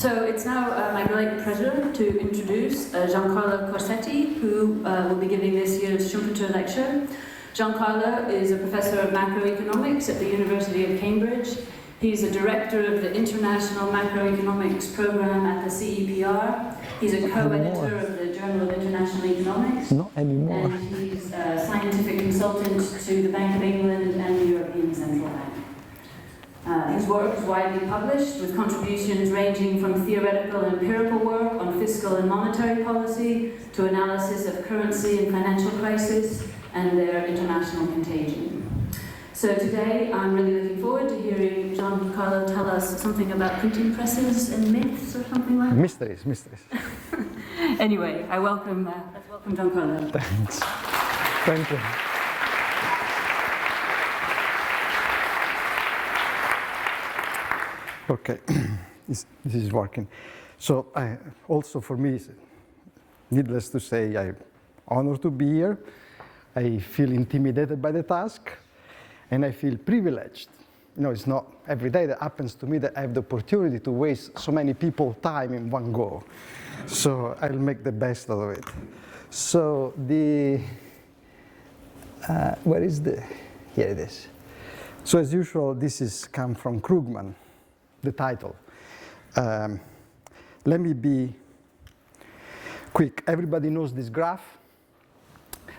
So it's now my great pleasure to introduce Giancarlo Corsetti, who will be giving this year's Schumpeter lecture. Giancarlo is a professor of macroeconomics at the University of Cambridge. He's a director of the International Macroeconomics Program at the CEPR. He's a co-editor of the Journal of International Economics. Not anymore. And he's a scientific consultant to the Bank of England and the European Central Bank. His work is widely published, with contributions ranging from theoretical and empirical work on fiscal and monetary policy to analysis of currency and financial crisis and their international contagion. So today, I'm really looking forward to hearing Giancarlo tell us something about printing presses and myths or something like that. Mysteries. Anyway, let's welcome Giancarlo. Thanks. Thank you. Okay, this is working. So also for me, needless to say, I'm honored to be here. I feel intimidated by the task, and I feel privileged. You know, it's not every day that happens to me that I have the opportunity to waste so many people's time in one go. So I'll make the best out of it. So where is here it is. So as usual, this is come from Krugman, the title. Let me be quick. Everybody knows this graph.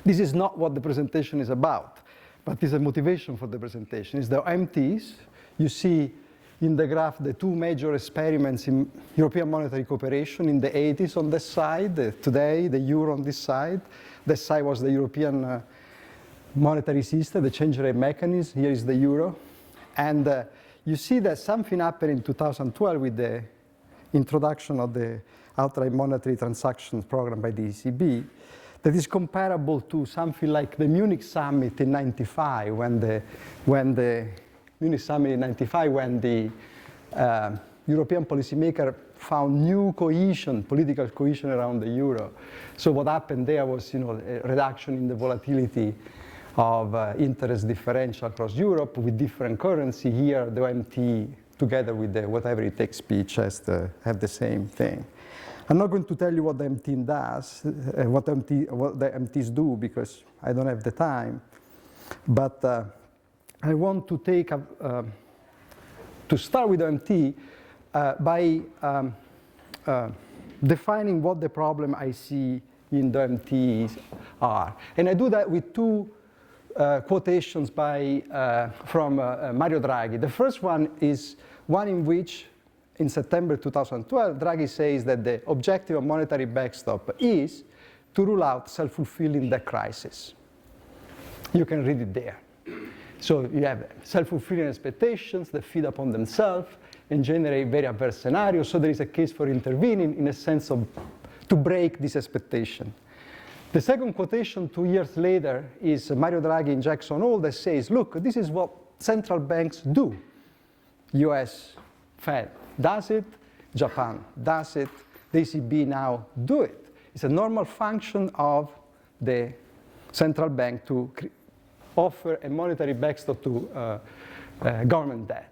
This is not what the presentation is about, but it's a motivation for the presentation. It's the OMTs. You see in the graph the two major experiments in European monetary cooperation in the 80s on this side, today the euro on this side. This side was the European monetary system, the change rate mechanism. Here is the euro. And you see that something happened in 2012 with the introduction of the outright monetary transactions program by the ECB that is comparable to something like the Munich summit in '95 when the Munich summit in '95 when the European policymaker found new cohesion, political cohesion around the euro. So what happened there was, a reduction in the volatility of interest differential across Europe with different currency. Here, the OMT, together with the whatever it takes speech, has to have the same thing. I'm not going to tell you what the MT does, what the MTs do, because I don't have the time. But I want to take to start with the MT by defining what the problem I see in the MTs are, and I do that with two quotations from Mario Draghi. The first one is one in which, in September 2012, Draghi says that the objective of monetary backstop is to rule out self-fulfilling debt crisis. You can read it there. So you have self-fulfilling expectations that feed upon themselves and generate very adverse scenarios. So there is a case for intervening in a sense of to break this expectation. The second quotation 2 years later is Mario Draghi in Jackson Hole that says, look, this is what central banks do. US Fed does it, Japan does it, the ECB now do it. It's a normal function of the central bank to offer a monetary backstop to government debt.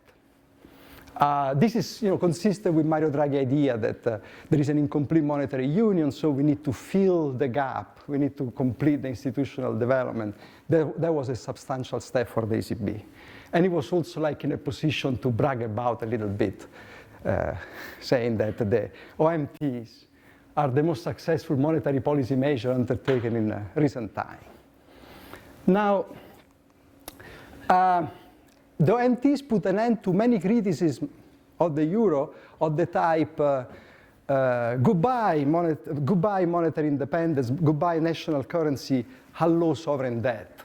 This is consistent with Mario Draghi's idea that there is an incomplete monetary union, so we need to fill the gap. We need to complete the institutional development. That was a substantial step for the ECB. And he was also in a position to brag about a little bit, saying that the OMTs are the most successful monetary policy measure undertaken in recent time. Now, the OMTs put an end to many criticisms of the euro of the type goodbye monetary independence, goodbye national currency, hello sovereign debt.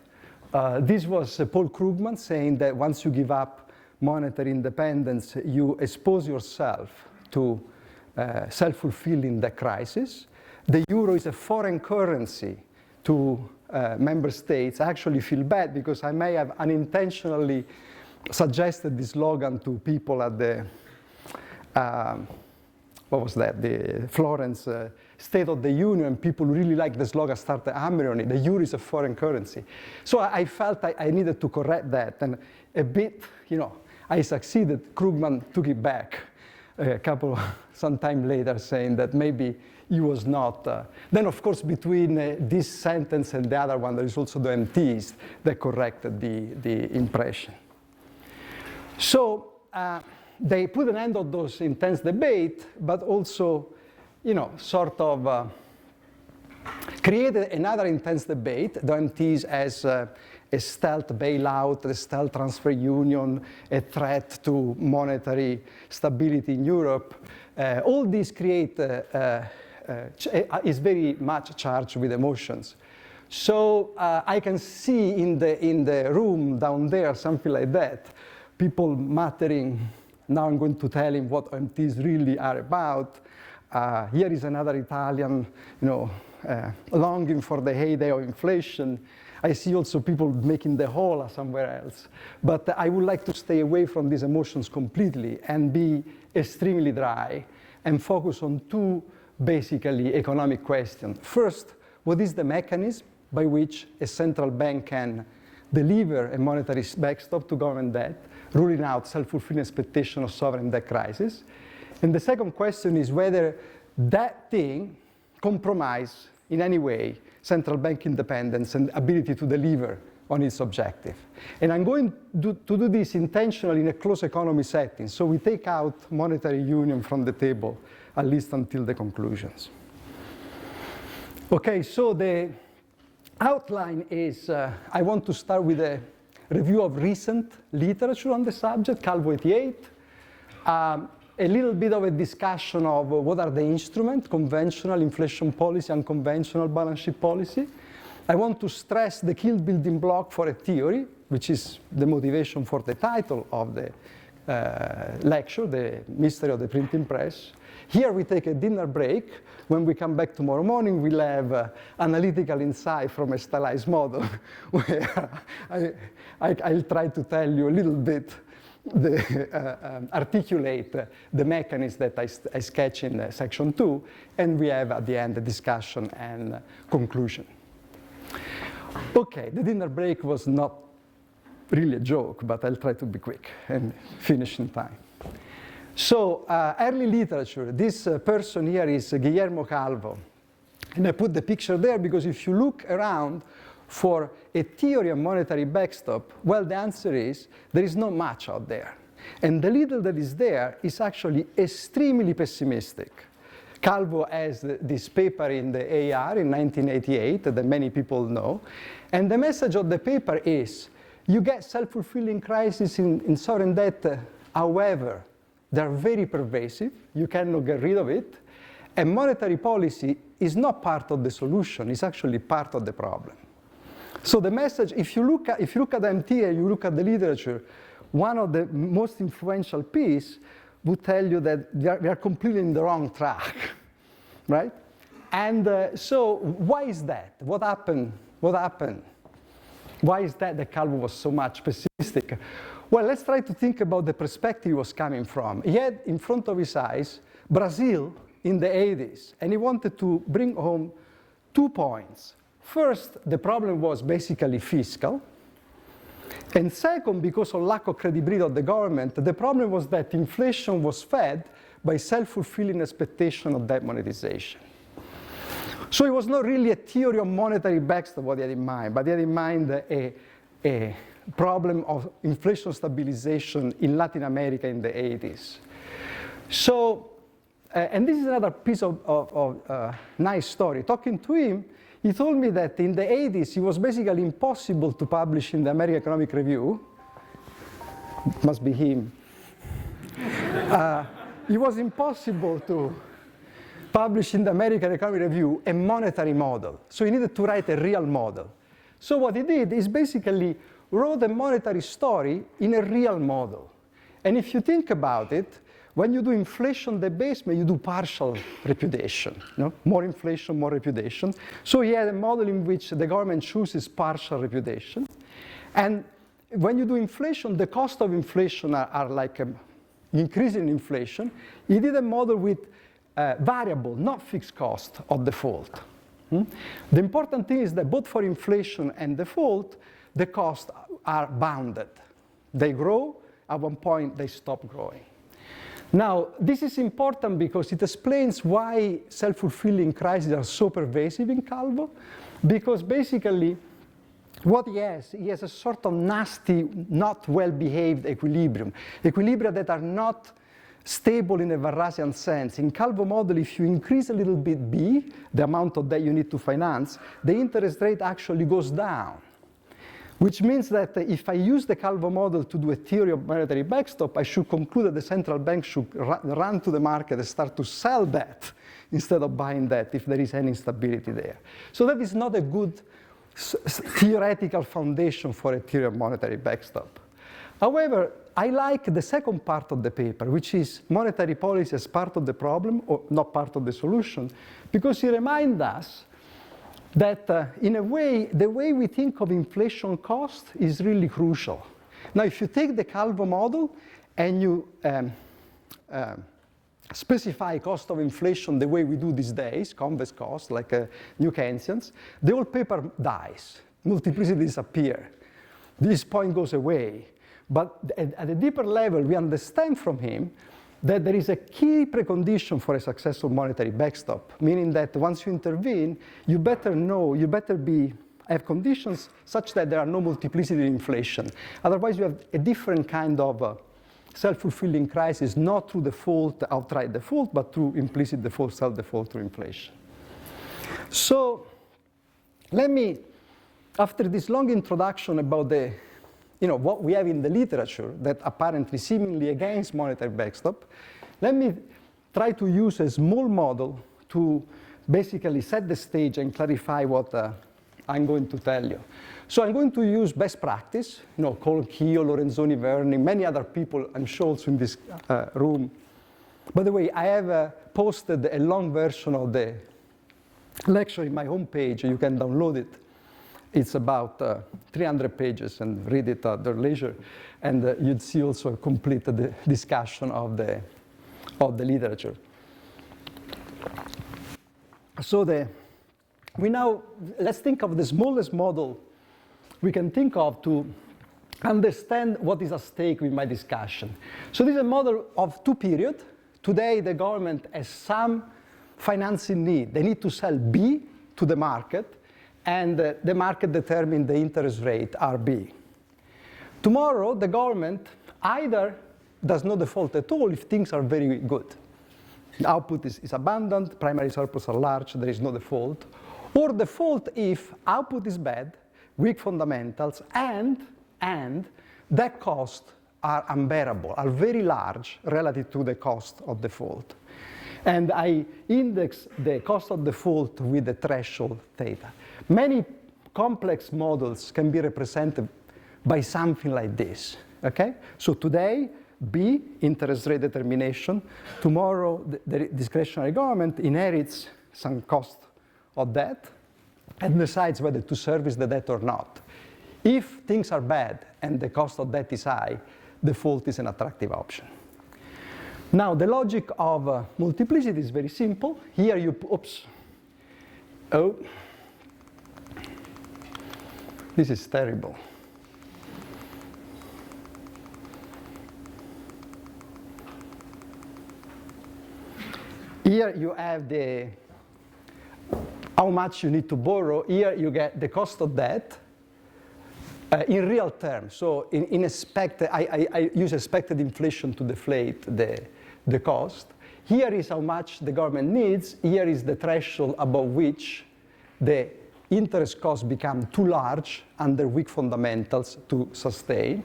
This was Paul Krugman saying that once you give up monetary independence, you expose yourself to self-fulfilling debt crisis. The euro is a foreign currency to member states. I actually feel bad because I may have unintentionally suggested this slogan to people at the, the Florence State of the Union. People really like the slogan, started hammering on it. The euro is a foreign currency. So I felt I needed to correct that. And a bit, I succeeded. Krugman took it back. some time later saying that maybe he was not. Then, of course, between this sentence and the other one, there is also the MTs that corrected the impression. So they put an end to those intense debate, but also, sort of created another intense debate, the MTs as a stealth bailout, a stealth transfer union, a threat to monetary stability in Europe. All these create, is very much charged with emotions. So I can see in the room down there, something like that, people muttering, now I'm going to tell him what MTs really are about. Here is another Italian, longing for the heyday of inflation. I see also people making the hola somewhere else. But I would like to stay away from these emotions completely and be extremely dry and focus on two basically economic questions. First, what is the mechanism by which a central bank can deliver a monetary backstop to government debt, ruling out self-fulfilling expectation of sovereign debt crisis? And the second question is whether that thing compromise in any way central bank independence and ability to deliver on its objective. And I'm going to do this intentionally in a closed economy setting, so we take out monetary union from the table, at least until the conclusions. Okay, so the outline is, I want to start with a review of recent literature on the subject, Calvo 88. A little bit of a discussion of what are the instruments, conventional inflation policy, unconventional balance sheet policy. I want to stress the key building block for a theory, which is the motivation for the title of the lecture, The Mystery of the Printing Press. Here we take a dinner break. When we come back tomorrow morning, we'll have analytical insight from a stylized model, where I'll try to tell you a little bit articulate the mechanism that I sketch in section 2, and we have at the end a discussion and conclusion. Okay, the dinner break was not really a joke, but I'll try to be quick and finish in time. So early literature, this person here is Guillermo Calvo. And I put the picture there because if you look around for a theory of monetary backstop, well, the answer is there is not much out there. And the little that is there is actually extremely pessimistic. Calvo has this paper in the AR in 1988 that many people know. And the message of the paper is, you get self-fulfilling crises in sovereign debt, however, they're very pervasive, you cannot get rid of it, and monetary policy is not part of the solution, it's actually part of the problem. So the message, if you look at MT and you look at the literature, one of the most influential pieces would tell you that we are completely in the wrong track, right? And so why is that? What happened? What happened? Why is that Calvo was so much pessimistic? Well, let's try to think about the perspective he was coming from. He had in front of his eyes Brazil in the 80s, and he wanted to bring home 2 points. First, the problem was basically fiscal. And second, because of lack of credibility of the government, the problem was that inflation was fed by self-fulfilling expectation of debt monetization. So it was not really a theory of monetary backstop what he had in mind, but he had in mind a problem of inflation stabilization in Latin America in the 80s. So, and this is another piece of nice story. Talking to him, he told me that in the 80s, it was basically impossible to publish in the American Economic Review. It must be him. It was impossible to publish in the American Economic Review a monetary model. So he needed to write a real model. So what he did is basically wrote a monetary story in a real model. And if you think about it, when you do inflation debasement, you do partial repudiation. More inflation, more repudiation. So he had a model in which the government chooses partial repudiation. And when you do inflation, the cost of inflation are like increasing inflation. He did a model with variable, not fixed cost of default. The important thing is that both for inflation and default, the costs are bounded. They grow, at one point they stop growing. Now, this is important because it explains why self-fulfilling crises are so pervasive in Calvo, because basically what he has a sort of nasty, not well-behaved equilibrium, equilibria that are not stable in a Varrasian sense. In Calvo model, if you increase a little bit B, the amount of debt you need to finance, the interest rate actually goes down. Which means that if I use the Calvo model to do a theory of monetary backstop, I should conclude that the central bank should run to the market and start to sell debt instead of buying debt if there is any instability there. So that is not a good theoretical foundation for a theory of monetary backstop. However, I like the second part of the paper, which is monetary policy as part of the problem, or not part of the solution, because it reminds us that in a way, the way we think of inflation cost is really crucial. Now, if you take the Calvo model and you specify cost of inflation the way we do these days, convex cost, like New Keynesians, the whole paper dies. Multiplicity disappears. This point goes away. But at a deeper level, we understand from him that there is a key precondition for a successful monetary backstop, meaning that once you intervene, you better know, you better have conditions such that there are no multiplicity inflation. Otherwise, you have a different kind of self-fulfilling crisis, not through default, outright default, but through implicit default, self-default through inflation. So let me, after this long introduction about what we have in the literature that apparently seemingly against monetary backstop, let me try to use a small model to basically set the stage and clarify what I'm going to tell you. So I'm going to use best practice, Cole Keogh, Lorenzoni Verni, many other people, I'm sure also in this room. By the way, I have posted a long version of the lecture in my homepage. You can download it. It's about 300 pages and read it at your leisure. And you'd see also a complete discussion of the literature. So let's think of the smallest model we can think of to understand what is at stake with my discussion. So this is a model of two periods. Today, the government has some financing need. They need to sell B to the market, and the market determines the interest rate, RB. Tomorrow, the government either does not default at all if things are very good. The output is abundant, primary surplus are large, there is no default. Or default if output is bad, weak fundamentals, and debt costs are unbearable, are very large relative to the cost of default. And I index the cost of default with the threshold theta. Many complex models can be represented by something like this, okay? So today, B, interest rate determination. Tomorrow, the discretionary government inherits some cost of debt and decides whether to service the debt or not. If things are bad and the cost of debt is high, default is an attractive option. Now, the logic of multiplicity is very simple. Here you, this is terrible. Here you have how much you need to borrow. Here you get the cost of debt in real terms. So I use expected inflation to deflate the cost. Here is how much the government needs. Here is the threshold above which the interest costs become too large under weak fundamentals to sustain.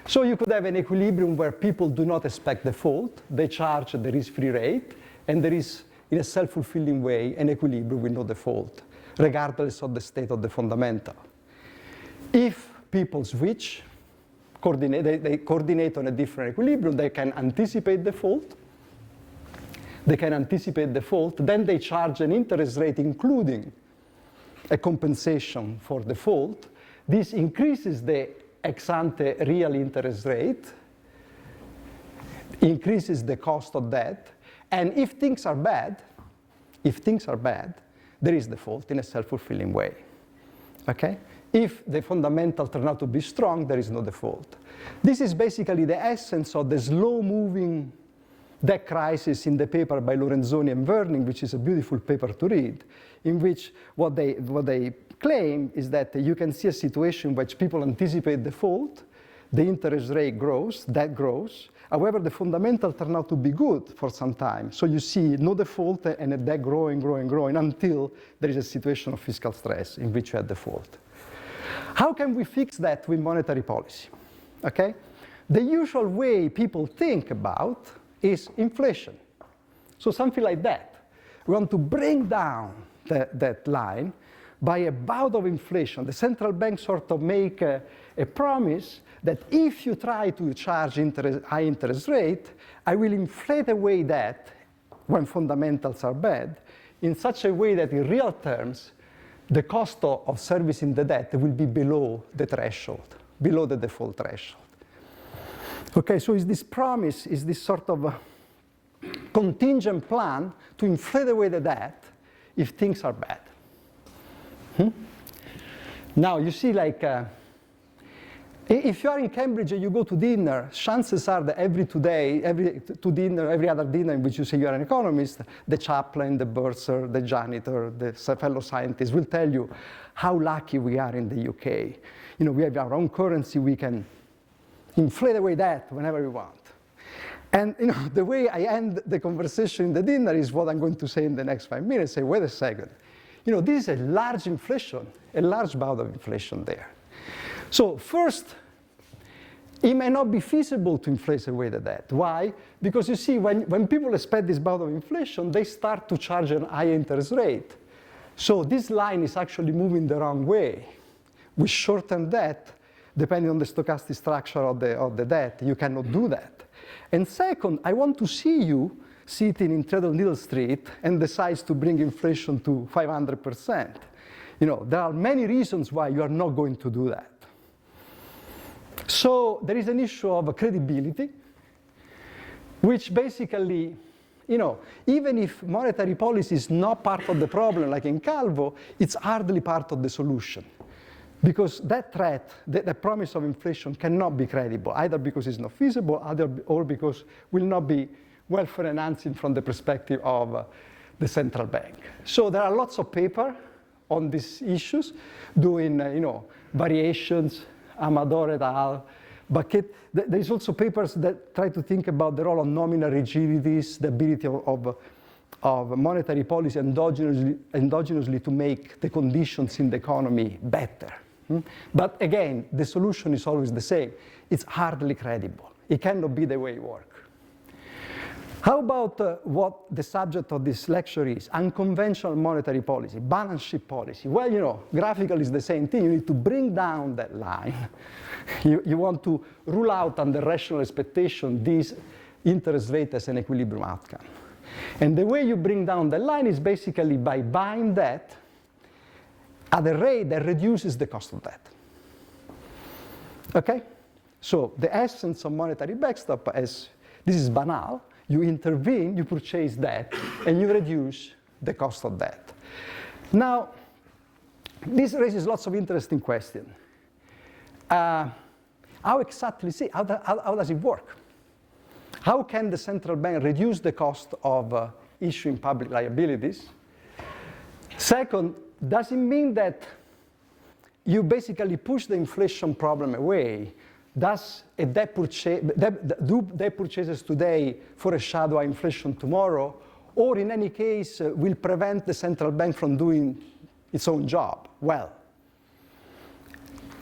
So you could have an equilibrium where people do not expect default. They charge the risk-free rate. And there is, in a self-fulfilling way, an equilibrium with no default, regardless of the state of the fundamental. If people switch, they coordinate on a different equilibrium, they can anticipate default. Then they charge an interest rate including a compensation for default. This increases the ex-ante real interest rate, increases the cost of debt, and if things are bad, there is default in a self-fulfilling way, okay? If the fundamentals turn out to be strong, there is no default. This is basically the essence of the slow-moving debt crisis in the paper by Lorenzoni and Werning, which is a beautiful paper to read, in which what they claim is that you can see a situation in which people anticipate default, the interest rate grows, debt grows. However, the fundamentals turn out to be good for some time. So you see no default and a debt growing until there is a situation of fiscal stress in which you have default. How can we fix that with monetary policy? Okay? The usual way people think about is inflation. So something like that. We want to bring down that line by a bout of inflation. The central bank sort of make a promise that if you try to charge high interest rate, I will inflate away that when fundamentals are bad in such a way that in real terms, the cost of servicing the debt will be below the threshold, below the default threshold. Okay, so is this promise, is this sort of contingent plan to inflate away the debt if things are bad. Now, you see, like, if you are in Cambridge and you go to dinner, chances are that every other dinner in which you say you are an economist, the chaplain, the bursar, the janitor, the fellow scientist will tell you how lucky we are in the UK. You know, we have our own currency, we can inflate away that whenever we want. And you know, the way I end the conversation in the dinner is what I'm going to say in the next 5 minutes. Say, wait a second. You know, this is a large inflation, a large bout of inflation there. So first, it may not be feasible to inflate away the debt. Why? Because you see, when people expect this bout of inflation, they start to charge a high interest rate. So this line is actually moving the wrong way. With short-term debt, depending on the stochastic structure of the debt, you cannot do that. And second, I want to see you sitting in Threadneedle Street and decides to bring inflation to 500%. You know, there are many reasons why you are not going to do that. So there is an issue of credibility, which basically, you know, even if monetary policy is not part of the problem, like in Calvo, it's hardly part of the solution. Because that threat, the promise of inflation cannot be credible, either because it's not feasible, or because it will not be welfare enhancing from the perspective of the central bank. So there are lots of paper on these issues, doing you know, variations, Amador et al. But there is also papers that try to think about the role of nominal rigidities, the ability of monetary policy endogenously to make the conditions in the economy better. But again, the solution is always the same. It's hardly credible. It cannot be the way it works. How about what the subject of this lecture is? Unconventional monetary policy, balance sheet policy. Well, you know, graphical is the same thing. You need to bring down that line. You want to rule out under rational expectation this interest rate as an equilibrium outcome. And the way you bring down the line is basically by buying debt at a rate that reduces the cost of debt. Okay? So the essence of monetary backstop is, this is banal, you intervene, you purchase debt, and you reduce the cost of debt. Now, this raises lots of interesting questions. How does it work? How can the central bank reduce the cost of issuing public liabilities? Second, does it mean that you basically push the inflation problem away? Does do debt purchases today foreshadow inflation tomorrow? Or in any case, will prevent the central bank from doing its own job well?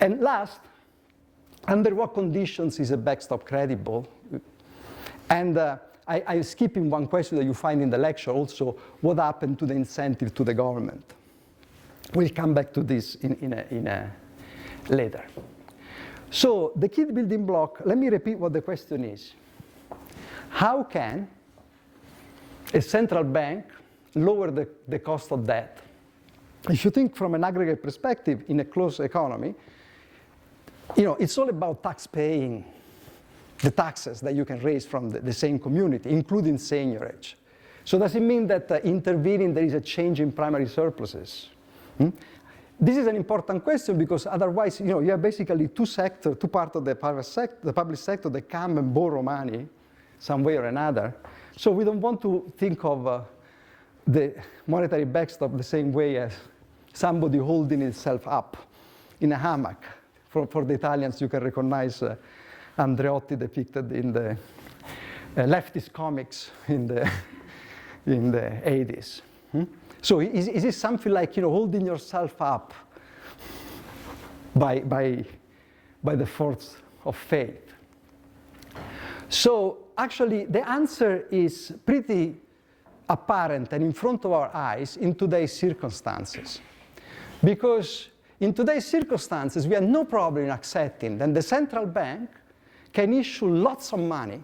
And last, under what conditions is a backstop credible? And I'm skipping one question that you find in the lecture also, what happened to the incentive to the government? We'll come back to this later. So the key building block, let me repeat what the question is. How can a central bank lower the cost of debt? If you think from an aggregate perspective in a closed economy, you know, it's all about tax paying, the taxes that you can raise from the same community, including seigniorage. So does it mean that intervening there is a change in primary surpluses? This is an important question because otherwise, you know, you have basically two parts of the public sector that come and borrow money some way or another So we don't want to think of the monetary backstop the same way as somebody holding itself up in a hammock. For the Italians, you can recognize Andreotti depicted in the leftist comics in the 80s. So is it something like, holding yourself up by the force of faith? So actually, the answer is pretty apparent and in front of our eyes in today's circumstances. Because in today's circumstances, we have no problem in accepting that the central bank can issue lots of money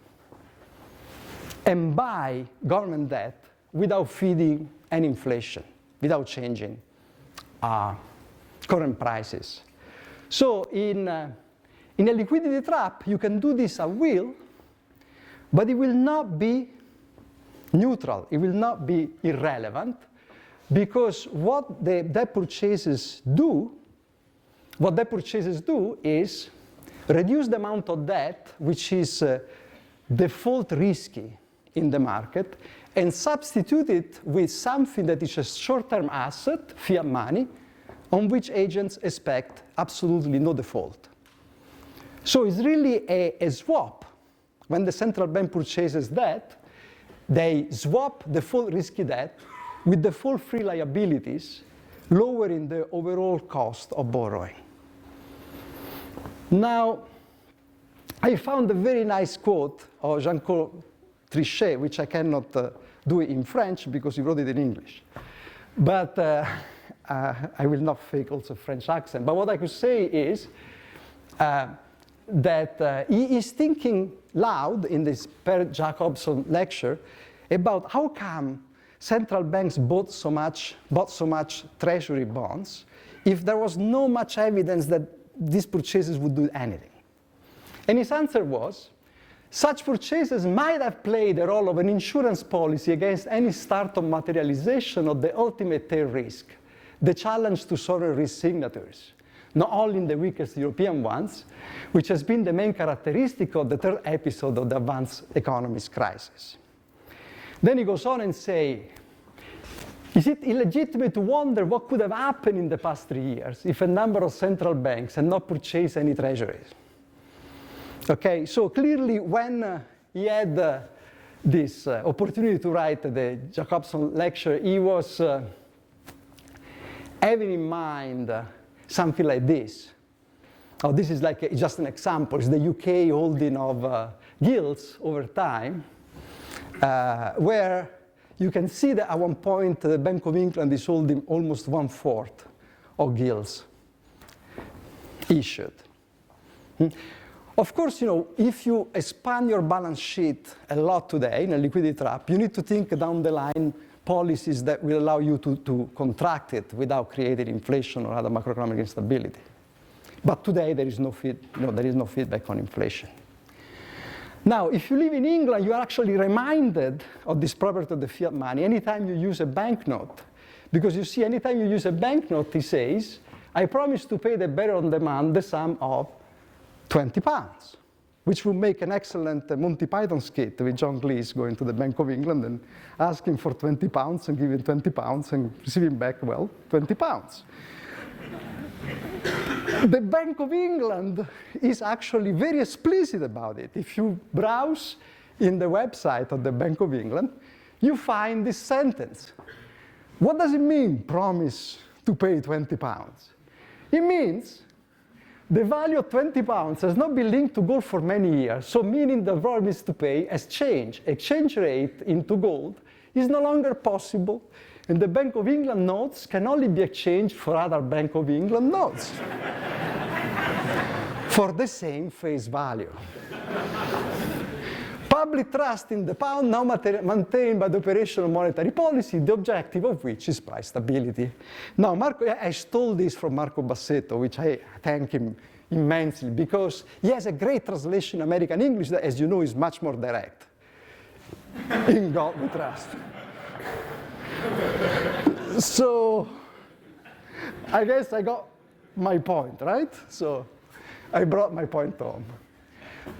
and buy government debt without feeding any inflation, without changing current prices. So in a liquidity trap, you can do this at will, but it will not be neutral. It will not be irrelevant, because what the debt purchases do is reduce the amount of debt which is default risky in the market and substitute it with something that is a short-term asset, fiat money, on which agents expect absolutely no default. So it's really a swap. When the central bank purchases debt, they swap default risky debt with default free liabilities, lowering the overall cost of borrowing. Now, I found a very nice quote of Giancarlo Corsetti, which I cannot do in French because he wrote it in English. But I will not fake also French accent. But what I could say is that he is thinking loud in this Per Jacobson lecture about how come central banks bought so much treasury bonds if there was no much evidence that these purchases would do anything. And his answer was, such purchases might have played the role of an insurance policy against any start of materialization of the ultimate tail risk, the challenge to sovereign risk signatories, not only in the weakest European ones, which has been the main characteristic of the third episode of the advanced economies crisis. Then he goes on and says, is it illegitimate to wonder what could have happened in the past 3 years if a number of central banks had not purchased any treasuries? Okay, so clearly when he had this opportunity to write the Jacobson lecture, he was having in mind something like this. Oh, this is like just an example. It's the UK holding of gilts over time, where you can see that at one point the Bank of England is holding almost 1/4 of gilts issued. Of course, if you expand your balance sheet a lot today in a liquidity trap, you need to think down the line policies that will allow you to contract it without creating inflation or other macroeconomic instability. But today there is no feedback on inflation. Now, if you live in England, you are actually reminded of this property of the fiat money anytime you use a banknote. Because you see, anytime you use a banknote, it says, I promise to pay the bearer on demand the sum of £20, which would make an excellent Monty Python skit with John Cleese going to the Bank of England and asking for £20 and giving £20 and receiving back, well, £20. The Bank of England is actually very explicit about it. If you browse in the website of the Bank of England, you find this sentence. What does it mean, promise to pay £20? It means the value of £20 has not been linked to gold for many years, so meaning the promise to pay has changed. Exchange rate into gold is no longer possible, and the Bank of England notes can only be exchanged for other Bank of England notes for the same face value. Public trust in the pound now maintained by the operation of monetary policy, the objective of which is price stability. Now, I stole this from Marco Bassetto, which I thank him immensely, because he has a great translation in American English that, as you know, is much more direct. In God we trust. So, I guess I got my point, right? So, I brought my point home.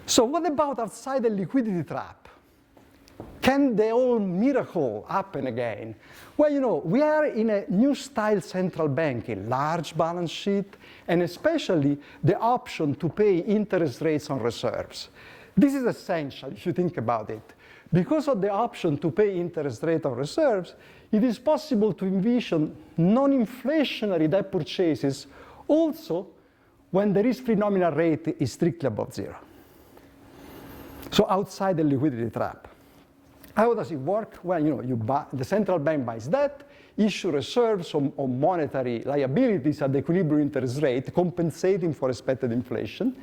So what about outside the liquidity trap? Can the old miracle happen again? Well, you know, we are in a new style central banking, large balance sheet, and especially the option to pay interest rates on reserves. This is essential if you think about it. Because of the option to pay interest rate on reserves, it is possible to envision non-inflationary debt purchases also when the risk-free nominal rate is strictly above zero. So outside the liquidity trap. How does it work? Well, you know, the central bank buys debt, issue reserves on monetary liabilities at the equilibrium interest rate, compensating for expected inflation.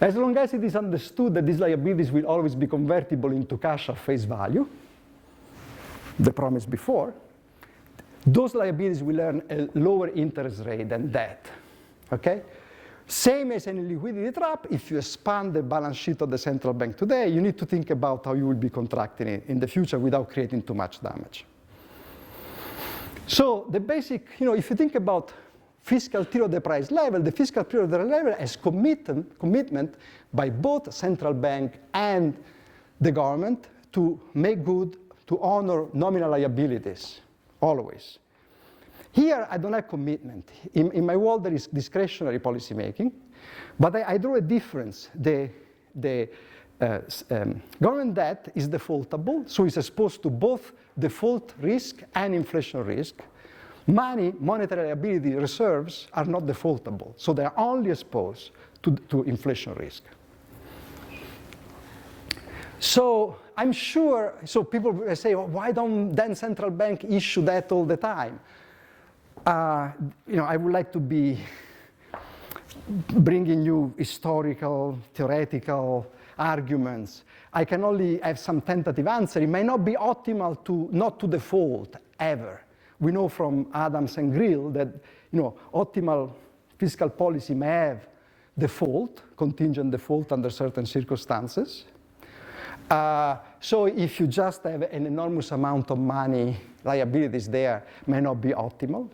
As long as it is understood that these liabilities will always be convertible into cash at face value, the promise before, those liabilities will earn a lower interest rate than debt, okay? Same as in a liquidity trap, if you expand the balance sheet of the central bank today, you need to think about how you will be contracting it in the future without creating too much damage. So the basic, you know, if you think about fiscal theory of the price level, the fiscal theory of the level has commitment by both central bank and the government to make good, to honor nominal liabilities, always. Here, I don't have commitment. In my world, there is discretionary policy making, but I draw a difference. The government debt is defaultable, so it's exposed to both default risk and inflation risk. Monetary liability reserves are not defaultable, so they are only exposed to inflation risk. So I'm sure, so people will say, well, why don't then central bank issue that all the time? You know, I would like to be bringing you historical, theoretical arguments. I can only have some tentative answer. It may not be optimal not to default ever. We know from Adams and Grill that, you know, optimal fiscal policy may have default, contingent default under certain circumstances. So if you just have an enormous amount of money, liabilities there may not be optimal.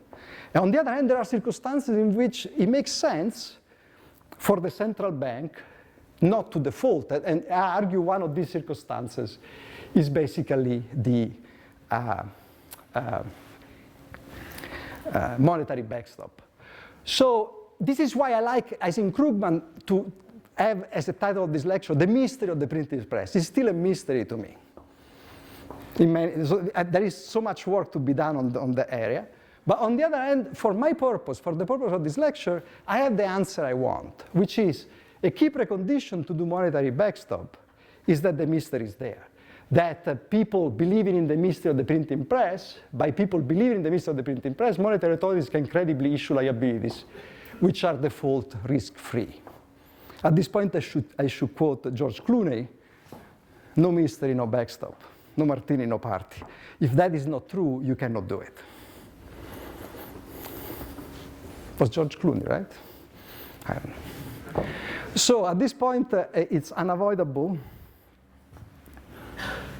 And on the other hand, there are circumstances in which it makes sense for the central bank not to default. And I argue one of these circumstances is basically the monetary backstop. So this is why I like, as in Krugman, to have as a title of this lecture, the mystery of the printing press. It's still a mystery to me. There is so much work to be done on the area. But on the other hand, for my purpose, for the purpose of this lecture, I have the answer I want, which is a key precondition to do monetary backstop is that the mystery is there. That people believing in the mystery of the printing press, by people believing in the mystery of the printing press, monetary authorities can credibly issue liabilities which are default risk-free. At this point, I should quote George Clooney, no mystery, no backstop, no martini, no party. If that is not true, you cannot do it. It was George Clooney, right? I don't know. So at this point, it's unavoidable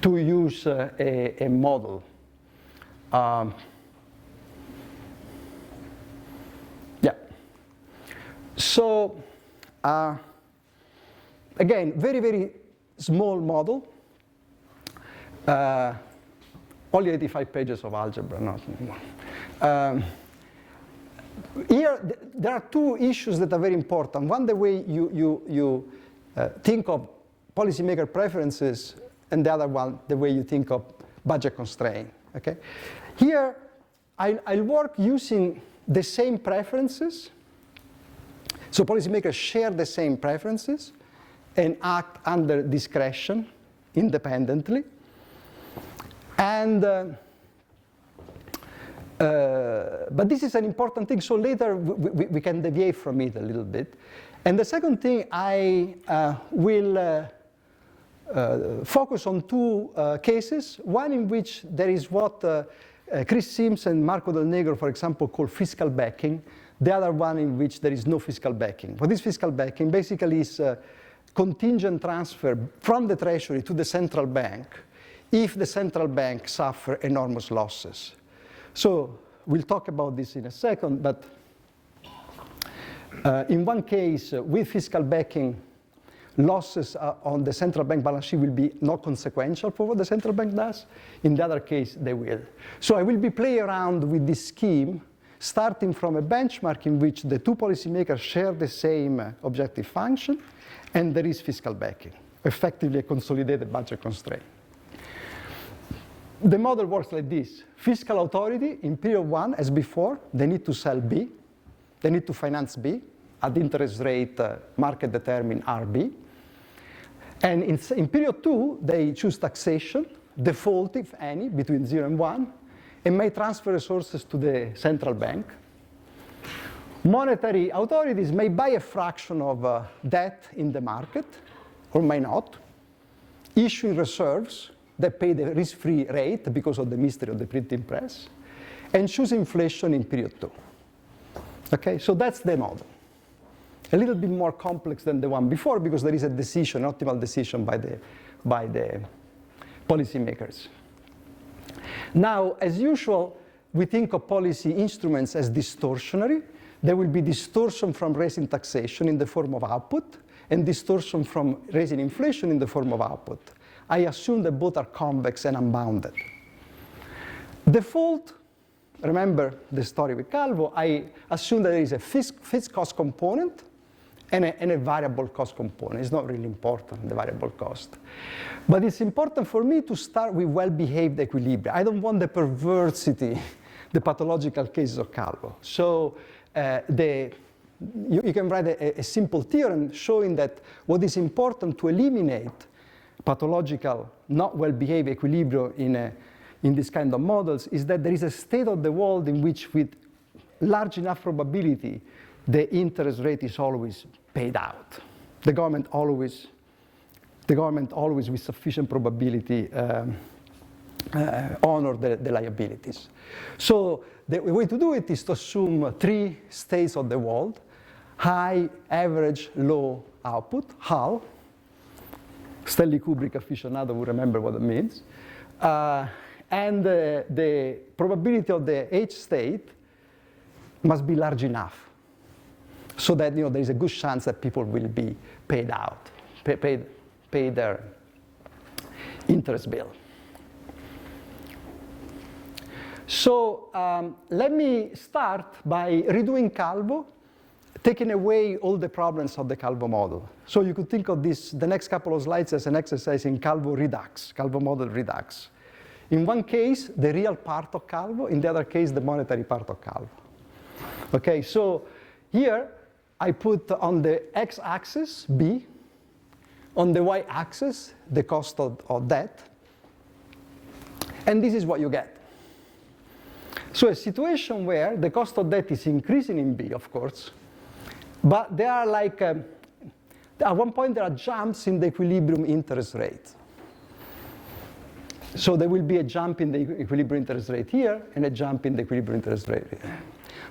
to use a model. Yeah. So again, very, very small model. Only 85 pages of algebra, not more. Here, there are two issues that are very important. One, the way you think of policymaker preferences, and the other one, the way you think of budget constraint. Okay? Here, I'll work using the same preferences. So policymakers share the same preferences and act under discretion independently. And but this is an important thing, so later we can deviate from it a little bit. And the second thing, I will focus on two cases, one in which there is what Chris Sims and Marco Del Negro, for example, call fiscal backing, the other one in which there is no fiscal backing. What is fiscal backing? Basically is contingent transfer from the Treasury to the central bank if the central bank suffers enormous losses. So we'll talk about this in a second, but in one case, with fiscal backing, losses on the central bank balance sheet will be not consequential for what the central bank does. In the other case, they will. So I will be playing around with this scheme, starting from a benchmark in which the two policymakers share the same objective function, and there is fiscal backing, effectively a consolidated budget constraint. The model works like this. Fiscal authority, in period 1, as before, they need to sell B. They need to finance B at interest rate market determined RB. And in period 2, they choose taxation, default, if any, between 0 and 1, and may transfer resources to the central bank. Monetary authorities may buy a fraction of debt in the market, or may not, issuing reserves that pay the risk-free rate because of the mystery of the printing press, and choose inflation in period 2. Okay, so that's the model. A little bit more complex than the one before because there is a decision, optimal decision by the policymakers. Now, as usual, we think of policy instruments as distortionary. There will be distortion from raising taxation in the form of output, and distortion from raising inflation in the form of output. I assume that both are convex and unbounded. Default, remember the story with Calvo, I assume that there is a fixed cost component and a variable cost component. It's not really important, the variable cost. But it's important for me to start with well-behaved equilibria. I don't want the perversity, the pathological cases of Calvo. So you can write a simple theorem showing that what is important to eliminate pathological, not well-behaved equilibrium in this kind of models is that there is a state of the world in which with large enough probability the interest rate is always paid out. The government always with sufficient probability honor the liabilities. So the way to do it is to assume 3 states of the world: high, average, low output, HAL. Stanley Kubrick aficionado will remember what it means. And the probability of the H state must be large enough so that there is a good chance that people will be paid out, pay their interest bill. So let me start by redoing Calvo, taking away all the problems of the Calvo model. So you could think of this, the next couple of slides, as an exercise in Calvo redux, Calvo model redux. In one case, the real part of Calvo. In the other case, the monetary part of Calvo. Okay, so here I put on the x-axis B, on the y-axis the cost of debt, and this is what you get. So a situation where the cost of debt is increasing in B, of course, but there are like, at one point there are jumps in the equilibrium interest rate. So there will be a jump in the equilibrium interest rate here and a jump in the equilibrium interest rate here.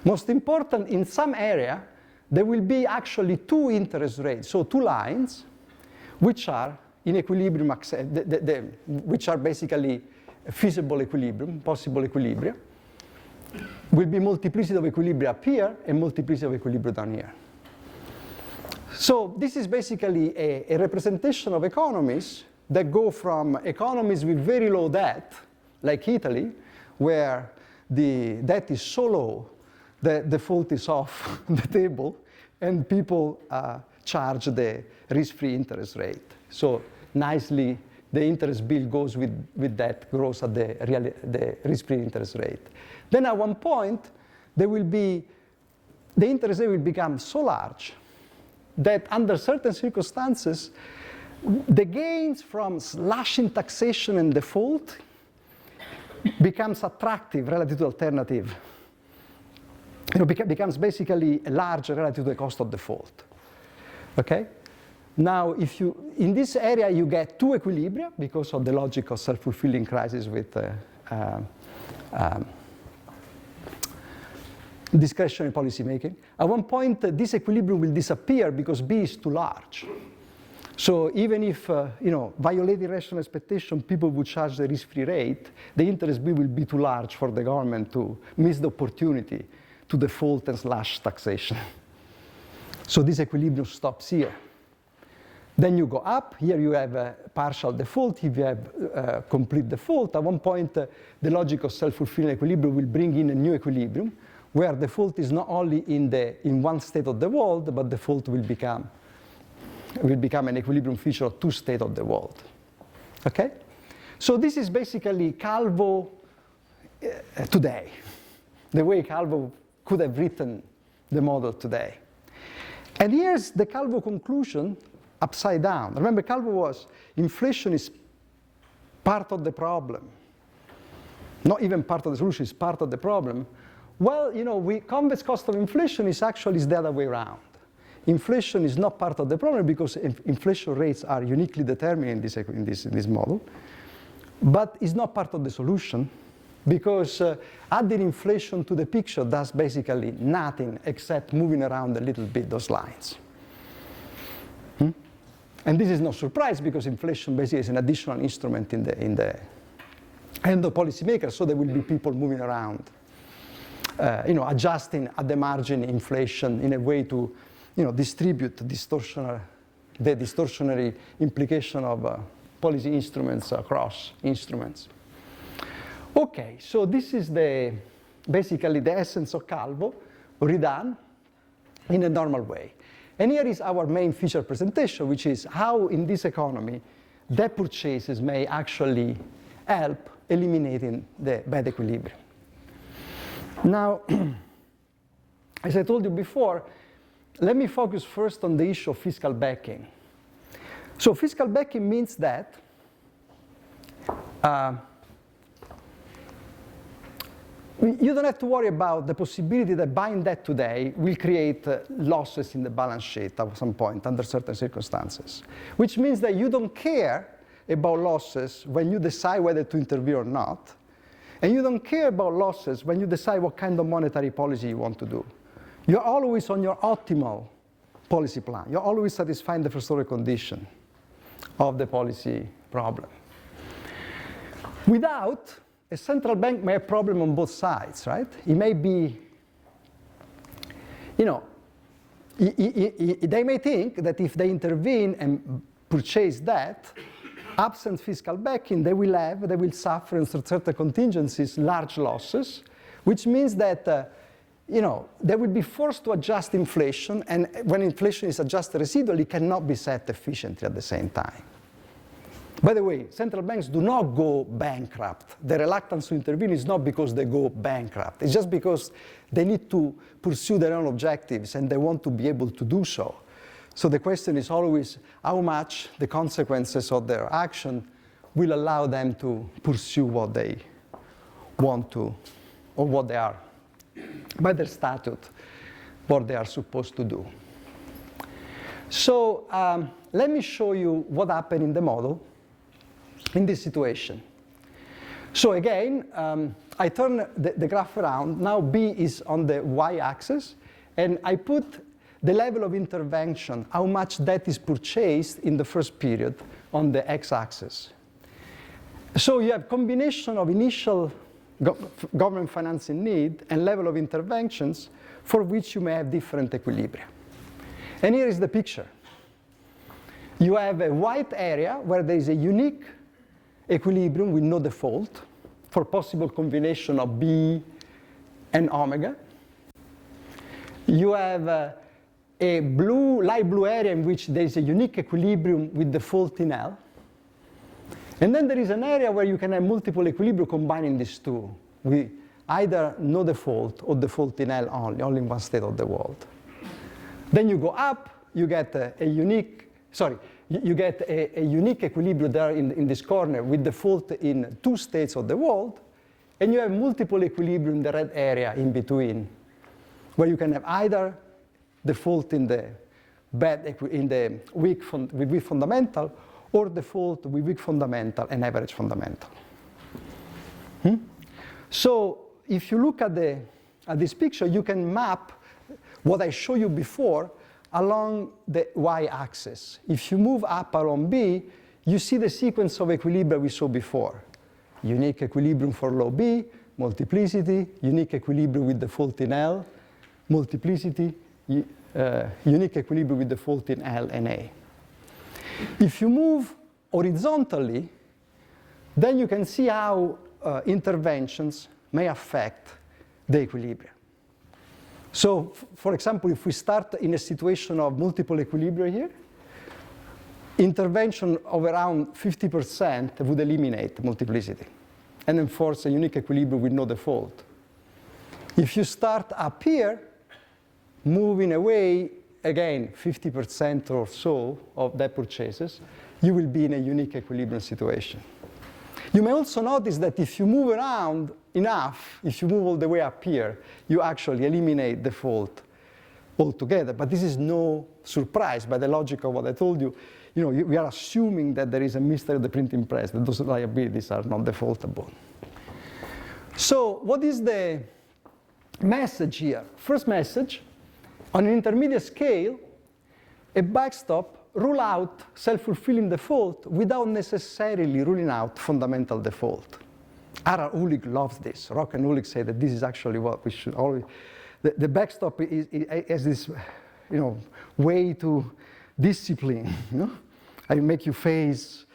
Most important, in some area, there will be actually 2 interest rates, so 2 lines, which are in equilibrium, which are basically feasible equilibrium, possible equilibria. Will be multiplicity of equilibria up here and multiplicity of equilibria down here. So this is basically a representation of economies that go from economies with very low debt, like Italy, where the debt is so low that default is off the table, and people charge the risk-free interest rate. So nicely, the interest bill goes with that, grows at the risk-free interest rate. Then at one point, the interest rate will become so large that under certain circumstances, the gains from slashing taxation and default becomes attractive relative to alternative. Becomes basically large relative to the cost of default. Okay? Now, in this area, you get 2 equilibria because of the logic of self-fulfilling crisis with discretionary policy making. At one point, this equilibrium will disappear because B is too large. So even if, violating rational expectation, people would charge the risk-free rate, the interest bill will be too large for the government to miss the opportunity to default and slash taxation. So this equilibrium stops here. Then you go up. Here you have a partial default. If you have complete default, at one point, the logic of self-fulfilling equilibrium will bring in a new equilibrium, where default is not only in one state of the world, but default will become an equilibrium feature of two states of the world. Okay? So this is basically Calvo today, the way Calvo could have written the model today. And here's the Calvo conclusion upside down. Remember, Calvo was, inflation is part of the problem. Not even part of the solution, it's part of the problem. Well, convex cost of inflation is actually the other way around. Inflation is not part of the problem because inflation rates are uniquely determined in this model, but it's not part of the solution because adding inflation to the picture does basically nothing except moving around a little bit those lines. And this is no surprise because inflation basically is an additional instrument in the hand of policymakers, so there will be people moving around, adjusting at the margin inflation in a way to distribute the distortionary implication of policy instruments across instruments. Okay, so this is basically the essence of Calvo, redone in a normal way. And here is our main feature presentation, which is how in this economy debt purchases may actually help eliminating the bad equilibrium. Now, as I told you before, let me focus first on the issue of fiscal backing. So fiscal backing means that you don't have to worry about the possibility that buying debt today will create losses in the balance sheet at some point under certain circumstances, which means that you don't care about losses when you decide whether to intervene or not, and you don't care about losses when you decide what kind of monetary policy you want to do. You're always on your optimal policy plan. You're always satisfying the first order condition of the policy problem. Without, a central bank may have a problem on both sides, right? It may be, they may think that if they intervene and purchase debt, absent fiscal backing, they will suffer in certain contingencies large losses, which means that they will be forced to adjust inflation, and when inflation is adjusted residually, it cannot be set efficiently at the same time. By the way, central banks do not go bankrupt. The reluctance to intervene is not because they go bankrupt. It's just because they need to pursue their own objectives and they want to be able to do so. So the question is always how much the consequences of their action will allow them to pursue what they want to, or what they are, by their statute, what they are supposed to do. So let me show you what happened in the model in this situation. So again, I turn the graph around. Now B is on the y-axis, and I put the level of intervention, how much debt is purchased in the first period, on the x-axis. So you have combination of initial government financing need and level of interventions for which you may have different equilibria. And here is the picture. You have a white area where there is a unique equilibrium with no default for possible combination of B and omega. You have a light blue area in which there is a unique equilibrium with default in L. And then there is an area where you can have multiple equilibria combining these two, with either no default or default in L only in one state of the world. Then you go up, you get a unique equilibrium there in this corner with default in two states of the world, and you have multiple equilibrium in the red area in between, where you can have either default in the weak fundamental, or default with weak fundamental and average fundamental. So if you look at this picture, you can map what I showed you before along the y-axis. If you move up along B, you see the sequence of equilibria we saw before. Unique equilibrium for low B, multiplicity, unique equilibrium with default in L, multiplicity, unique equilibrium with default in L and A. If you move horizontally, then you can see how interventions may affect the equilibrium. So, for example, if we start in a situation of multiple equilibria here, intervention of around 50% would eliminate multiplicity and enforce a unique equilibrium with no default. If you start up here, moving away, again, 50% or so of debt purchases, you will be in a unique equilibrium situation. You may also notice that if you move around enough, if you move all the way up here, you actually eliminate default altogether. But this is no surprise by the logic of what I told you. We are assuming that there is a mystery of the printing press, that those liabilities are not defaultable. So what is the message here? First message, on an intermediate scale, a backstop rule out self-fulfilling default without necessarily ruling out fundamental default. Harald Uhlig loves this. Rock and Uhlig say that this is actually what we should always. The backstop is this, way to discipline. I make you face